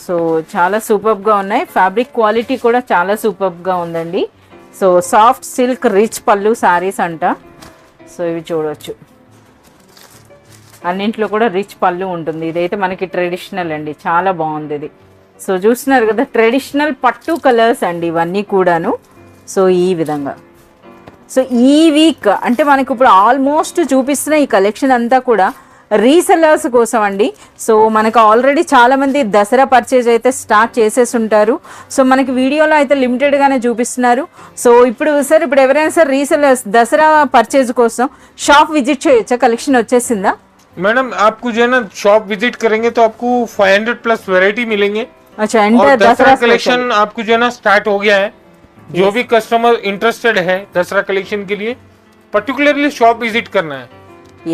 సో చాలా సూపర్ గా ఉన్నాయి. ఫ్యాబ్రిక్ క్వాలిటీ కూడా చాలా సూపర్ గా ఉందండి. సో సాఫ్ట్ సిల్క్ రిచ్ పళ్ళు సారీస్ అంట. సో ఇవి చూడొచ్చు, అన్నింట్లో కూడా రిచ్ పళ్ళు ఉంటుంది. ఇదైతే మనకి ట్రెడిషనల్ అండి, చాలా బాగుంది ఇది. సో చూస్తున్నారు కదా, ట్రెడిషనల్ పట్టు కలర్స్ అండి ఇవన్నీ కూడాను. సో ఈ విధంగా. సో ఈ వీక్ అంటే మనకి ఇప్పుడు ఆల్మోస్ట్ చూపిస్తున్న ఈ కలెక్షన్ అంతా కూడా రీసెల్లర్స్ కోసం అండి. సో మనకు ఆల్రెడీ చాలామంది దసరా పర్చేజ్ అయితే స్టార్ట్ చేసేసి ఉంటారు. సో మనకి వీడియోలో అయితే లిమిటెడ్గానే చూపిస్తున్నారు. సో ఇప్పుడు సార్, ఇప్పుడు ఎవరైనా సార్ రీసెల్లర్స్ దసరా పర్చేజ్ కోసం షాప్ విజిట్ చేయొచ్చా? కలెక్షన్ వచ్చేసిందా? मैडम आपको जो है ना शॉप विजिट करेंगे तो आपको 500 प्लस वैरायटी मिलेंगे. अच्छा, और दसरा कलेक्शन आपको जो है ना स्टार्ट हो गया है. जो भी कस्टमर इंटरेस्टेड है दसरा कलेक्शन के लिए पर्टिकुलरली शॉप विजिट करना है.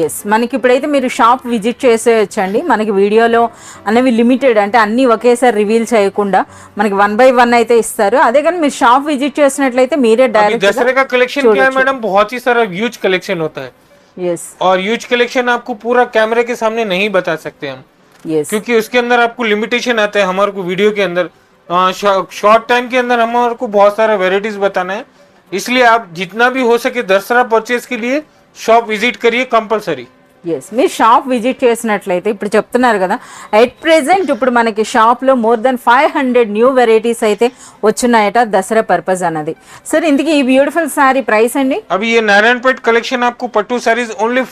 ఎస్, మనకి ఇప్పుడైతే మీరు షాప్ విజిట్ చేసేయచ్చండి. మనకి వీడియోలో అనేవి లిమిటెడ్, అంటే అన్నీ ఒకేసారి రివీల్ చేయకుండా మనకి 1 by 1 అయితే ఇస్తారు. అదే కానీ మీరు షాప్ విజిట్ చేసినట్లయితే మీరే డైరెక్ట్ दसरे का कलेक्शन क्या है मैडम, बहुत ही सारा ह्यूज कलेक्शन होता है. यस, और ह्यूज कलेक्शन आपको पूरा कैमरे के सामने नहीं बता सकते हम, यस, क्योंकि उसके अंदर आपको लिमिटेशन आता है. हमारे को वीडियो के अंदर शॉर्ट टाइम के अंदर हमारे को बहुत सारा वेराइटीज बताना है. इसलिए आप जितना भी हो सके दसरा परचेज के लिए షాప్ విజిట్ కరిये కంపల్సరీ. ఎస్, మీరు షాప్ విజిట్ చేసినట్లయితే ఇప్పుడు చెప్తున్నారు కదా, ఎట్ ప్రెజెంట్ ఇప్పుడు మనకి షాప్లో మోర్ దెన్ 500 న్యూ వెరైటీస్ అయితే వచ్చున్నాయట దసరా పర్పస్ అన్నది. సార్ ఇంతకీ ఈ బ్యూటిఫుల్ సారీ ప్రైస్ అండి? अभी ये नारायणपेट कलेक्शन आपको पट्टू साड़ीज ओनली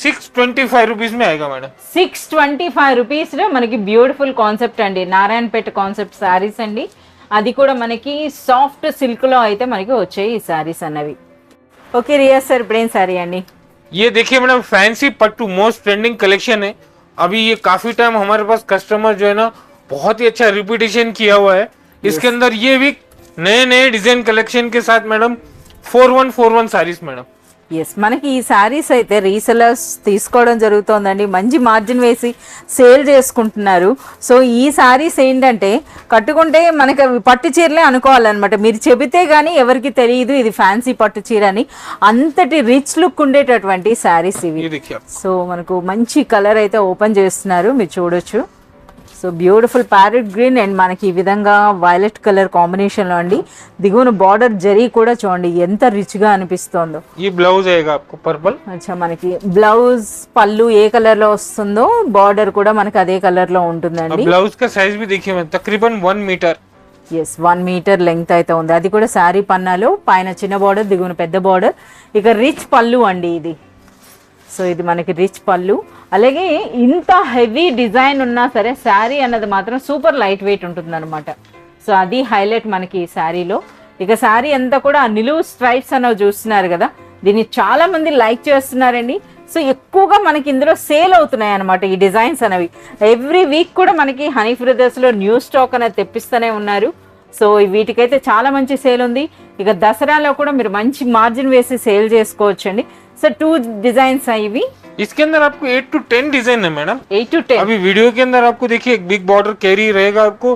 625 रुपीज में आएगा मैडम. 625 రూపీస్లో మనకి బ్యూటిఫుల్ కాన్సెప్ట్ అండి, నారాయణపేట కాన్సెప్ట్ సారీస్ అండి. అది కూడా మనకి సాఫ్ట్ సిల్క్లో అయితే మనకి వచ్చాయి ఈ సారీస్ అన్నవి. ఓకే రియాజ్ సార్, ఇప్పుడేం సారీ అండి? ये देखिए madam, fancy pattu most trending collection है. अभी ये काफी टाइम हमारे पास कस्टमर जो है ना बहुत ही अच्छा रिपीटेशन किया हुआ है. इसके अंदर ये भी नए नए डिजाइन कलेक्शन के साथ मैडम 4141 साड़ीज मैडम. ఎస్, మనకి ఈ శారీస్ అయితే రీసెలర్స్ తీసుకోవడం జరుగుతుందండి. మంచి మార్జిన్ వేసి సేల్ చేసుకుంటున్నారు. సో ఈ శారీస్ ఏంటంటే కట్టుకుంటే మనకి అవి పట్టు చీరలే అనుకోవాలన్నమాట. మీరు చెబితే కానీ ఎవరికి తెలియదు ఇది ఫ్యాన్సీ పట్టు చీర అని. అంతటి రిచ్ లుక్ ఉండేటటువంటి శారీస్ ఇవి. సో మనకు మంచి కలర్ అయితే ఓపెన్ చేస్తున్నారు, మీరు చూడొచ్చు. So so beautiful parrot green and మనకి ఈ విధంగా వైలెట్ కలర్ కాంబినేషన్లో అండి. దిగువన బార్డర్ జరీ కూడా చూడండి ఎంత రిచ్గా అనిపిస్తోందో. ఈ బ్లౌజ్ అయ్యేగా आपको पर्पल. అచ్చా, మనకి బ్లౌజ్ పళ్ళు ఏ కలర్లో వస్తుందో బార్డర్ కూడా మనకి అదే కలర్లో ఉంటుందండి. బ్లౌజ్ का साइज भी देखिए मैं तकरीबन 1 मीटर. ఎస్ 1 మీటర్ లెంగ్త్ అయితే ఉంది. అది కూడా శారీ పన్నాలో పైన చిన్న బార్డర్ దిగువన పెద్ద బార్డర్. ఇక రిచ్ పళ్ళు అండి ఇది. సో ఇది మనకి రిచ్ పళ్ళు. అలాగే ఇంత హెవీ డిజైన్ ఉన్నా సరే శారీ అన్నది మాత్రం సూపర్ లైట్ వెయిట్ ఉంటుంది అనమాట. సో అది హైలైట్ మనకి ఈ శారీలో. ఇక శారీ అంతా కూడా నిలువు స్ట్రైప్స్ అనేవి చూస్తున్నారు కదా, దీన్ని చాలా మంది లైక్ చేస్తున్నారండి. సో ఎక్కువగా మనకి ఇందులో సేల్ అవుతున్నాయి అనమాట ఈ డిజైన్స్ అనేవి. ఎవ్రీ వీక్ కూడా మనకి హనీ బ్రదర్స్లో న్యూ స్టాక్ అనేది తెప్పిస్తూనే ఉన్నారు. సో వీటికైతే చాలా మంచి సేల్ ఉంది. ఇక దసరాలో కూడా మీరు మంచి మార్జిన్ వేసి సేల్ చేసుకోవచ్చు అండి. సో 2 డిజైన్స్ ఇవి. इसके अंदर आपको 8 to 10 डिजाइन है मैडम. 8 to 10. अभी वीडियो के अंदर आपको देखिए एक बिग बॉर्डर कैरी रहेगा आपको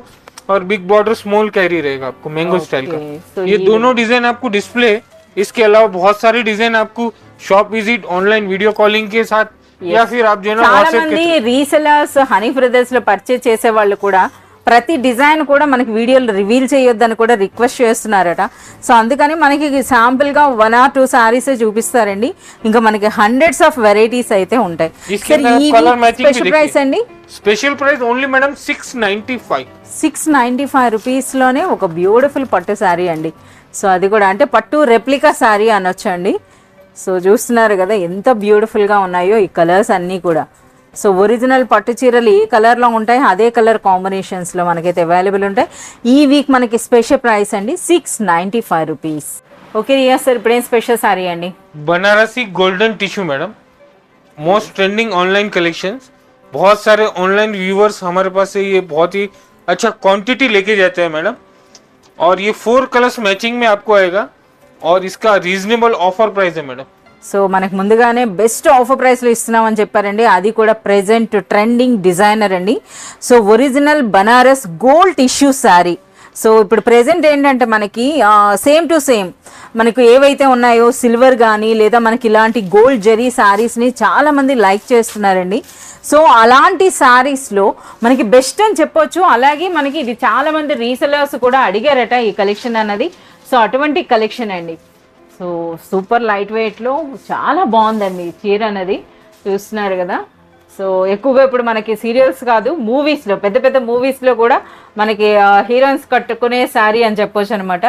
और बिग बॉर्डर स्मॉल कैरी रहेगा आपको मैंगो स्टाइल का. तो ये दोनों डिजाइन आपको डिस्प्ले. इसके अलावा बहुत सारी डिजाइन आपको shop visit online video calling के साथ या फिर आप जो है ना చాలా व्हाट्सएप మంది के రీసెలర్స్ హనీ బ్రదర్స్ లో పర్చేస్ చేసే వాళ్ళు కూడా ప్రతి డిజైన్ కూడా మనకి వీడియోలో రివీల్ చేయొద్దని కూడా రిక్వెస్ట్ చేస్తున్నారట. సో అందుకని మనకి శాంపుల్ గా 1 or 2 సారీస్ చూపిస్తారండి. ఇంకా మనకి హండ్రెడ్స్ ఆఫ్ వెరైటీస్ అయితే ఉంటాయి. స్పెషల్ ప్రైస్ అండి, special price only madam 695. 695 rupees లోనే ఒక బ్యూటిఫుల్ పట్టు శారీ అండి. సో అది కూడా అంటే పట్టు రెప్లికా శారీ అనొచ్చు అండి. సో చూస్తున్నారు కదా ఎంత బ్యూటిఫుల్ గా ఉన్నాయో ఈ కలర్స్ అన్నీ కూడా. సో ఒరిజినల్ పట్టు చీరలు ఏ కలర్లో ఉంటాయి అదే కలర్ కాంబినేషన్స్లో మనకైతే అవైలబుల్ ఉంటాయి. ఈ వీక్ మనకి స్పెషల్ ప్రైస్ అండి 695 రూపీస్. ఓకే రియా సార్, ఇప్పుడేం స్పెషల్ సారీ అండి? Banarasi golden tissue madam, most trending online collections. बहुत सारे ऑनलाइन व्यूवर्स हमारे पास से ये बहुत ही अच्छा क्वांटिटी लेके जाते हैं मैडम. और ये 4 कलर्स मैचिंग में आपको आएगा और इसका रीजनेबल ऑफर प्राइस है मैडम. సో మనకు ముందుగానే బెస్ట్ ఆఫర్ ప్రైస్లో ఇస్తున్నామని చెప్పారండి. అది కూడా ప్రెజెంట్ ట్రెండింగ్ డిజైనర్ అండి. So original Banaras gold tissue sari. So ఇప్పుడు ప్రెజెంట్ ఏంటంటే మనకి సేమ్ టు సేమ్ మనకు ఏవైతే ఉన్నాయో సిల్వర్ కానీ లేదా మనకి ఇలాంటి గోల్డ్ జరీ శారీస్ని చాలామంది లైక్ చేస్తున్నారండి. సో అలాంటి శారీస్లో మనకి బెస్ట్ అని చెప్పొచ్చు. అలాగే మనకి ఇది చాలామంది రీసెలర్స్ కూడా అడిగారట ఈ కలెక్షన్ అన్నది. సో అటువంటి కలెక్షన్ అండి. సో సూపర్ లైట్ వెయిట్లో చాలా బాగుందండి చీర అనేది చూస్తున్నారు కదా. సో ఎక్కువగా ఇప్పుడు మనకి సీరియల్స్ కాదు మూవీస్లో పెద్ద పెద్ద మూవీస్లో కూడా మనకి హీరోయిన్స్ కట్టుకునే శారీ అని చెప్పొచ్చు అనమాట.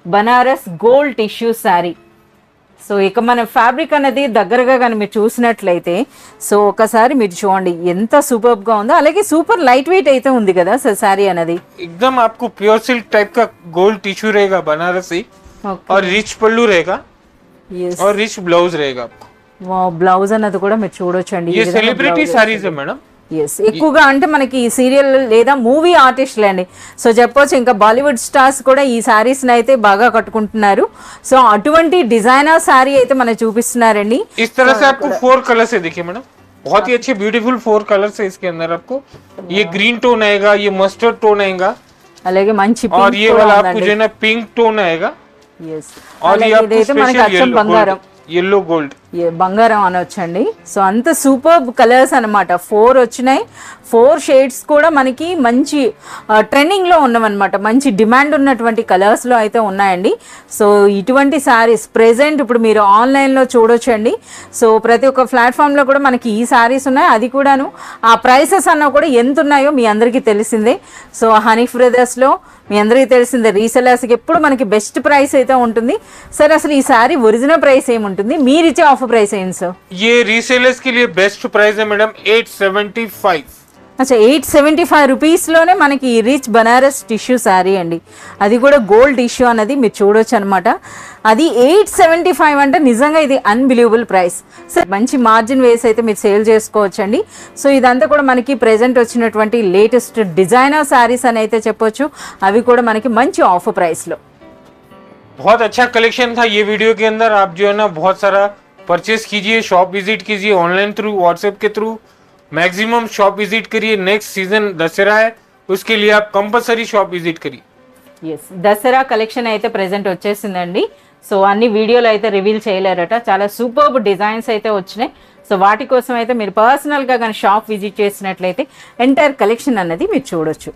Banaras gold tissue sari. So ఇక మన ఫ్యాబ్రిక్ అనేది దగ్గరగా కానీ మీరు చూసినట్లయితే సో ఒకసారి మీరు చూడండి ఎంత సూపర్గా ఉందో. అలాగే సూపర్ లైట్ వెయిట్ అయితే ఉంది కదా సార్ శారీ అనేది. एकदम आपको प्योर सिल्क टाइप का गोल्ड टिश्यू रहेगा बनारसी. और रिच पल्लू रहेगा और रिच ब्लाउज रहेगा आपको. బ్లౌజ్ అన్నది కూడా మీరు చూడొచ్చండి. ये सेलिब्रिटी साड़ीज है मैडम. ఎస్, ఎక్కువగా అంటే మనకి ఈ సీరియల్ లేదా మూవీ ఆర్టిస్టులు అండి. సో చెప్పొచ్చు ఇంకా బాలీవుడ్ స్టార్స్ కూడా ఈ శారీస్ని అయితే బాగా కట్టుకుంటున్నారు. సో అటువంటి డిజైనర్ శారీ అయితే మనకు చూపిస్తున్నారండి. इस तरह से आपको 4 कलर्स है. देखिए मैडम बहुत ही अच्छे ब्यूटीफुल 4 कलर्स है इसके अंदर आपको. ये ग्रीन टोन आएगा, ये मस्टर्ड टोन आएगा అలాగే మంచి और ये वाला आपको जो है ना पिंक टोन आएगा. और ये आपको स्पेशल బంగారం येलो गोल्ड బంగారం అనొచ్చండి. సో అంత సూపర్ కలర్స్ అనమాట. 4 వచ్చినాయి. 4 షేడ్స్ కూడా మనకి మంచి ట్రెండింగ్లో ఉన్నవన్నమాట. మంచి డిమాండ్ ఉన్నటువంటి కలర్స్లో అయితే ఉన్నాయండి. సో ఇటువంటి శారీస్ ప్రెజెంట్ ఇప్పుడు మీరు ఆన్లైన్లో చూడొచ్చండి. సో ప్రతి ఒక్క ప్లాట్ఫామ్లో కూడా మనకి ఈ శారీస్ ఉన్నాయి. అది కూడాను ఆ ప్రైసెస్ అన్న కూడా ఎంత ఉన్నాయో మీ అందరికీ తెలిసిందే. సో హనీ బ్రదర్స్లో మీ అందరికీ తెలిసిందే రీసెలర్స్కి ఎప్పుడు మనకి బెస్ట్ ప్రైస్ అయితే ఉంటుంది. సరే అసలు ఈ శారీ ఒరిజినల్ ప్రైస్ ఏముంటుంది, మీరు ఇచ్చే ఆఫర్ ప్రైస్ ఏంటి సార్? ये रीसेलर्स के लिए बेस्ट प्राइस है मैडम 875. అచ్చా 875 రూపీస్లోనే మనకి రిచ్ బనారస్ టిష్యూ శారీ అండి. అది కూడా గోల్డ్ టిష్యూ అనేది మీరు చూడొచ్చు అనమాట. అది 875 అంటే నిజంగా ఇది అన్బిలీవబుల్ ప్రైస్. సో మంచి మార్జిన్ వేసి అయితే మీరు సేల్ చేసుకోవచ్చండి. సో ఇదంతా కూడా మనకి ప్రెజెంట్ వచ్చినటువంటి లేటెస్ట్ డిజైనర్ శారీస్ అని అయితే చెప్పొచ్చు. అవి కూడా మనకి మంచి ఆఫర్ ప్రైస్లో. बहुत अच्छा कलेक्शन था ये वीडियो के अंदर. आप जो है ना बहुत सारा परचेस कीजिए, शॉप विजिट कीजिए ऑनलाइन थ्रू, व्हाट्सएप के थ्रू. मैक्सिमम शॉप विजिट करिए. नेक्स्ट सीजन दशहरा है, उसके लिए आप कंपलसरी शॉप विजिट करिए. ఎస్, దసరా కలెక్షన్ అయితే ప్రెజెంట్ వచ్చేసిందండి. సో అన్ని వీడియోలు అయితే రివీల్ చేయలేరట. చాలా సూపర్బ్ డిజైన్స్ అయితే వచ్చినాయి. సో వాటి కోసం అయితే మీరు పర్సనల్గా కానీ షాప్ విజిట్ చేసినట్లయితే ఎంటైర్ కలెక్షన్ అన్నది మీరు చూడొచ్చు.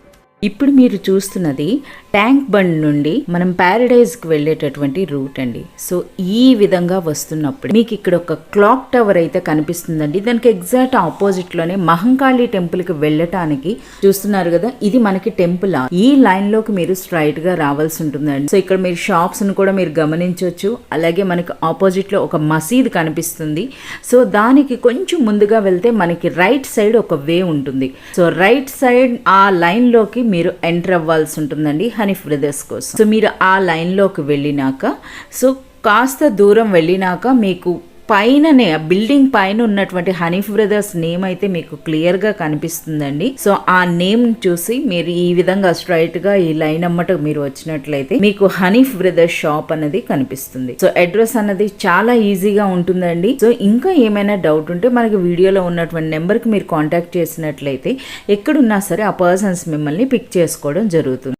ఇప్పుడు మీరు చూస్తున్నది ట్యాంక్ బండ్ నుండి మనం ప్యారడైజ్కి వెళ్ళేటటువంటి రూట్ అండి. సో ఈ విధంగా వస్తున్నప్పుడు మీకు ఇక్కడ ఒక క్లాక్ టవర్ అయితే కనిపిస్తుందండి. దానికి ఎగ్జాక్ట్ ఆపోజిట్లోనే మహంకాళి టెంపుల్కి వెళ్ళటానికి చూస్తున్నారు కదా, ఇది మనకి టెంపుల్. ఈ లైన్లోకి మీరు స్ట్రైట్గా రావాల్సి ఉంటుందండి. సో ఇక్కడ మీరు షాప్స్ను కూడా మీరు గమనించవచ్చు. అలాగే మనకి ఆపోజిట్లో ఒక మసీద్ కనిపిస్తుంది. సో దానికి కొంచెం ముందుగా వెళ్తే మనకి రైట్ సైడ్ ఒక వే ఉంటుంది. సో రైట్ సైడ్ ఆ లైన్లోకి మీరు ఎంటర్ అవ్వాల్సి ఉంటుందండి హనీఫ్ బ్రదర్స్ కోసం. సో మీరు ఆ లైన్లోకి వెళ్ళినాక సో కాస్త దూరం వెళ్ళినాక మీకు పైననే బిల్డింగ్ పైన ఉన్నటువంటి హనీఫ్ బ్రదర్స్ నేమ్ అయితే మీకు క్లియర్గా కనిపిస్తుందండి. సో ఆ నేమ్ చూసి మీరు ఈ విధంగా స్ట్రైట్ గా ఈ లైన్ అమ్మట మీరు వచ్చినట్లయితే మీకు హనీఫ్ బ్రదర్స్ షాప్ అనేది కనిపిస్తుంది. సో అడ్రస్ అన్నది చాలా ఈజీగా ఉంటుందండి. సో ఇంకా ఏమైనా డౌట్ ఉంటే మనకి వీడియోలో ఉన్నటువంటి నెంబర్కి మీరు కాంటాక్ట్ చేసినట్లయితే ఎక్కడున్నా సరే ఆ పర్సన్స్ మిమ్మల్ని పిక్ చేసుకోవడం జరుగుతుంది.